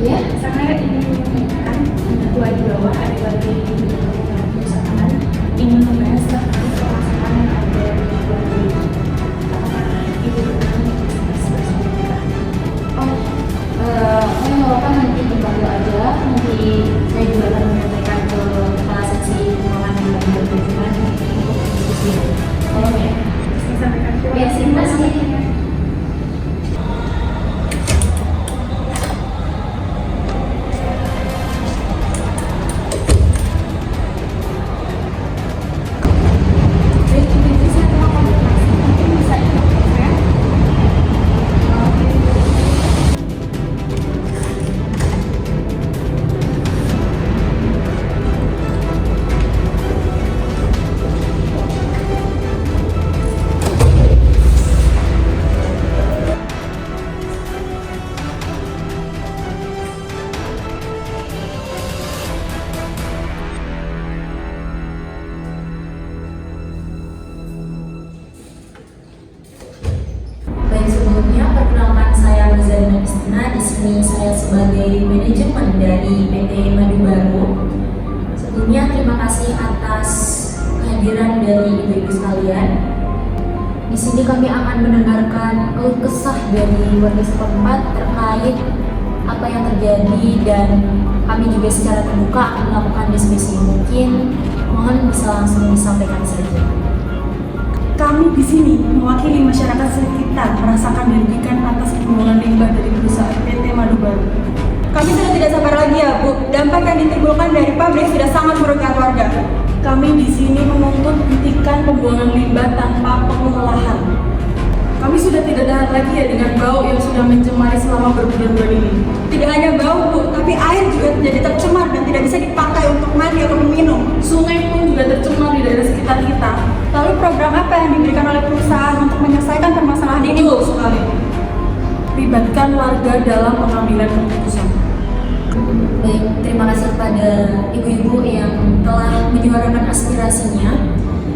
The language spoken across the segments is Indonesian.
Ya, saya ingin menyampaikan dua di bawah ada lagi perusahaan ingin membahas tentang pelaksanaan yang ada di luar negeri. Apakah itu benar seperti kita? Saya melakukan nanti dibantu aja. Nanti saya juga akan menyampaikan ke kepala seksi pengelolaan dan manajemen untuk diskusi. Tolong ya. Saya sampaikan terima Ya, kasih. terima kasih. Jadi saya telah konfirmasi, mungkin bisa dilakukan saya. Baik, sebelumnya perkenalkan saya Mizalina Istina. Di sini saya sebagai manajemen dari PT Madu Baru. Sebelumnya terima kasih atas kehadiran dari ibu-ibu sekalian. Di sini kami akan mendengarkan keluh kesah dari warga setempat terkait apa yang terjadi dan kami juga secara terbuka akan melakukan diskusi. Mungkin mohon bisa langsung disampaikan saja. Kami di sini mewakili masyarakat sekitar merasakan dirugikan atas pembuangan limbah dari perusahaan PT Madu Baru. Kami sudah tidak sabar lagi ya Bu, dampak yang ditimbulkan dari pabrik sudah sangat merugikan warga. Kami di sini menuntut hentikan pembuangan limbah tanpa pengolahan. Kami sudah tidak tahan lagi ya dengan bau yang sudah mencemari selama berbulan-bulan ini. Tidak hanya bau Bu, tapi air juga menjadi tercemar dan tidak bisa dipakai untuk mandi atau minum. Sungai pun juga tercemar di daerah sekitar kita. Lalu program apa yang diberikan oleh perusahaan untuk menyelesaikan permasalahan ini Bu? Sekali. Libatkan warga dalam pengambilan keputusan. Baik, terima kasih kepada ibu-ibu yang telah menyuarakan aspirasinya.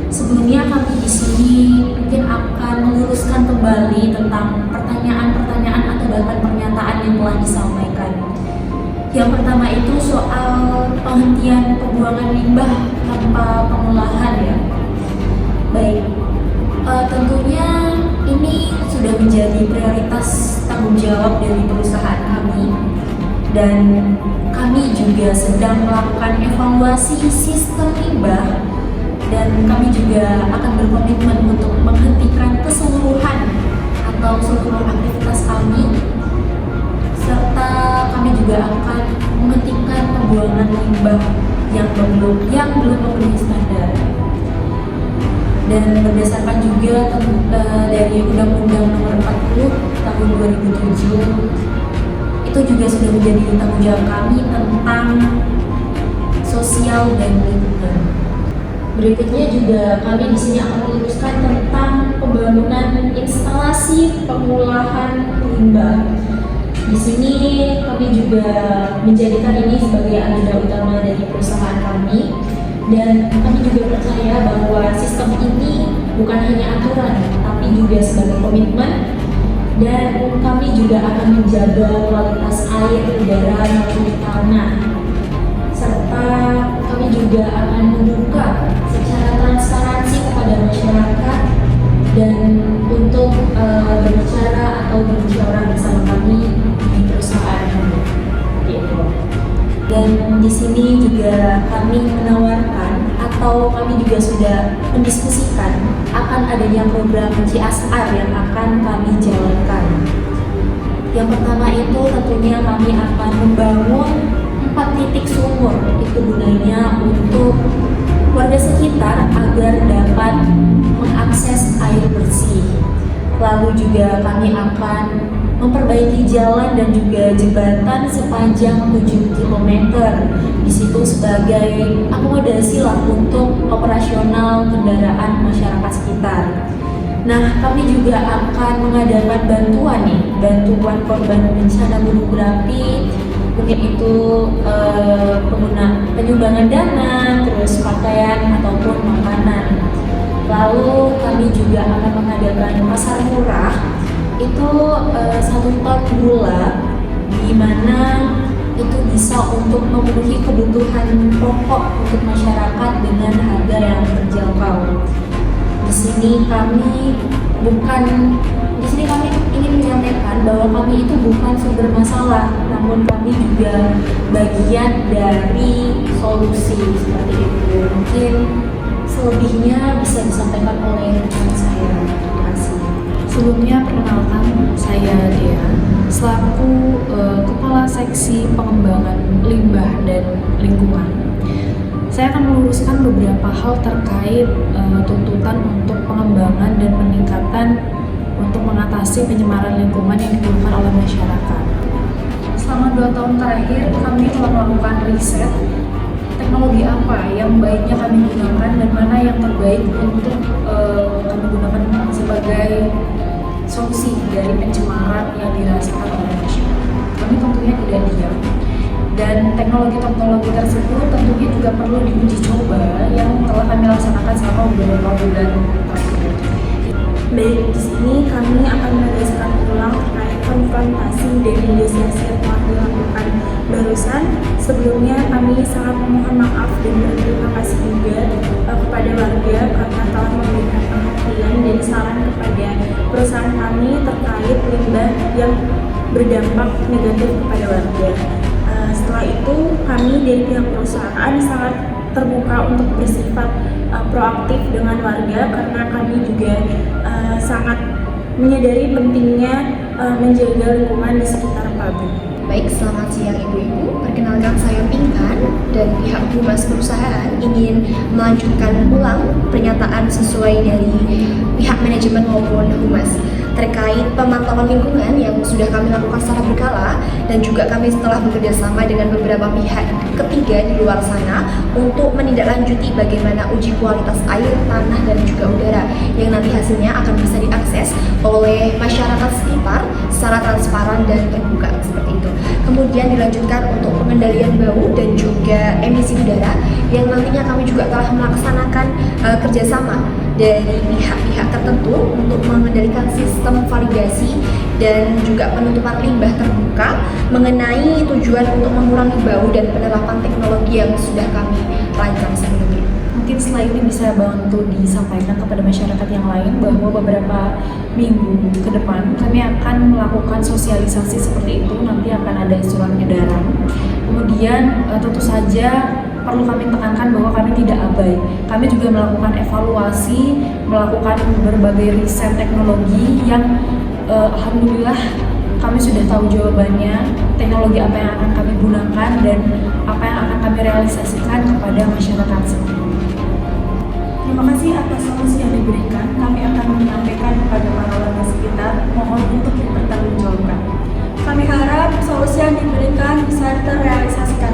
Sebelumnya kami di sini mungkin akan meluruskan kembali tentang pertanyaan-pertanyaan atau bahkan pernyataan yang telah disampaikan. Yang pertama itu soal penghentian pembuangan limbah tanpa pengolahan ya. Baik, tentunya ini sudah menjadi prioritas tanggung jawab dari perusahaan kami. Dan kami juga sedang melakukan evaluasi sistem limbah dan kami juga akan berkomitmen untuk menghentikan keseluruhan atau seluruh aktivitas kami serta kami juga akan menghentikan pembuangan limbah yang belum memenuhi standar. Dan berdasarkan juga dari Undang-Undang Nomor 40 Tahun 2007 itu juga sudah menjadi tanggung jawab kami tentang sosial dan lingkungan. Berikutnya juga kami di sini akan meluruskan tentang pembangunan instalasi pengolahan limbah. Di sini kami juga menjadikan ini sebagai agenda utama dari perusahaan kami dan kami juga percaya bahwa sistem ini bukan hanya aturan tapi juga sebagai komitmen. Dan kami juga akan menjaga kualitas air, udara, maupun tanah. Serta kami juga akan membuka secara transparansi kepada masyarakat dan untuk berbicara atau berbicara bersama kami di perusahaan kami. Gitu. Dan di sini juga kami menawarkan atau kami juga sudah mendiskusikan akan adanya program CSR yang akan kami jalankan. Yang pertama itu tentunya kami akan membangun 4 titik sumur. Itu gunanya untuk warga sekitar agar dapat mengakses air bersih. Lalu juga kami akan memperbaiki jalan dan juga jembatan sepanjang 7 km. Di situ sebagai akomodasi lah untuk operasional kendaraan masyarakat sekitar. Nah, kami juga akan mengadakan bantuan korban bencana gunung berapi, mungkin itu penyumbangan dana, terus pakaian ataupun makanan. Lalu kami juga akan mengadakan pasar murah, itu 1 ton gula, di mana bisa untuk memenuhi kebutuhan pokok untuk masyarakat dengan harga yang terjangkau. Di sini kami ingin menyampaikan bahwa kami itu bukan sumber masalah, namun kami juga bagian dari solusi seperti itu. Mungkin selebihnya bisa disampaikan oleh rekan saya. Terima kasih. Sebelumnya perkenalkan, saya Dea selaku Kepala Seksi Pengembangan Limbah dan Lingkungan. Saya akan meluruskan beberapa hal terkait tuntutan untuk pengembangan dan peningkatan untuk mengatasi pencemaran lingkungan yang dikeluhkan oleh masyarakat. Selama 2 tahun terakhir, kami telah melakukan riset teknologi apa yang baiknya kami gunakan dan mana yang terbaik untuk kami gunakan sebagai solusi dari pencemaran yang dirasakan oleh masyarakat. Kami tentunya tidak diam, dan teknologi-teknologi tersebut tentunya juga perlu diuji coba yang telah kami laksanakan selama beberapa bulan tersebut. Baik, di sini kami akan menegaskan ulang terkait konfrontasi dan negosiasi yang telah dilakukan barusan. Sebelumnya kami sangat memohon maaf dan berterima kasih juga kepada warga karena telah memberikan perhatian dan saran kepada perusahaan kami terkait limbah yang berdampak negatif kepada warga. Setelah itu kami dari pihak perusahaan sangat terbuka untuk bersifat proaktif dengan warga karena kami juga sangat menyadari pentingnya menjaga lingkungan di sekitar pabrik. Baik, selamat siang Ibu-Ibu. Perkenalkan saya Pinkan dan pihak Humas perusahaan ingin melanjutkan ulang pernyataan sesuai dari pihak manajemen maupun Humas terkait pemantauan lingkungan yang sudah kami lakukan secara berkala, dan juga kami telah bekerja sama dengan beberapa pihak ketiga di luar sana untuk menindaklanjuti bagaimana uji kualitas air, tanah, dan juga udara yang nanti hasilnya akan bisa diakses oleh masyarakat sekitar secara transparan dan terbuka seperti itu. Kemudian dilanjutkan untuk pengendalian bau dan juga emisi udara yang nantinya kami juga telah melaksanakan kerjasama dari pihak-pihak tertentu untuk mengendalikan sistem validasi dan juga penutupan limbah terbuka mengenai tujuan untuk mengurangi bau dan penerapan teknologi yang sudah kami rancang sebelumnya. Mungkin setelah ini bisa bantu disampaikan kepada masyarakat yang lain bahwa beberapa minggu ke depan kami akan melakukan sosialisasi seperti itu. Nanti akan ada surat edaran. Kemudian tentu saja perlu kami tekankan bahwa kami tidak abai. Kami juga melakukan evaluasi, melakukan berbagai riset teknologi yang alhamdulillah kami sudah tahu jawabannya, teknologi apa yang akan kami gunakan dan apa yang akan kami realisasikan kepada masyarakat sendiri. Terima kasih atas solusi yang diberikan. Kami akan menyampaikan kepada para warga sekitar, mohon untuk dipertanggungjawabkan. Kami harap solusi yang diberikan bisa terrealisasikan.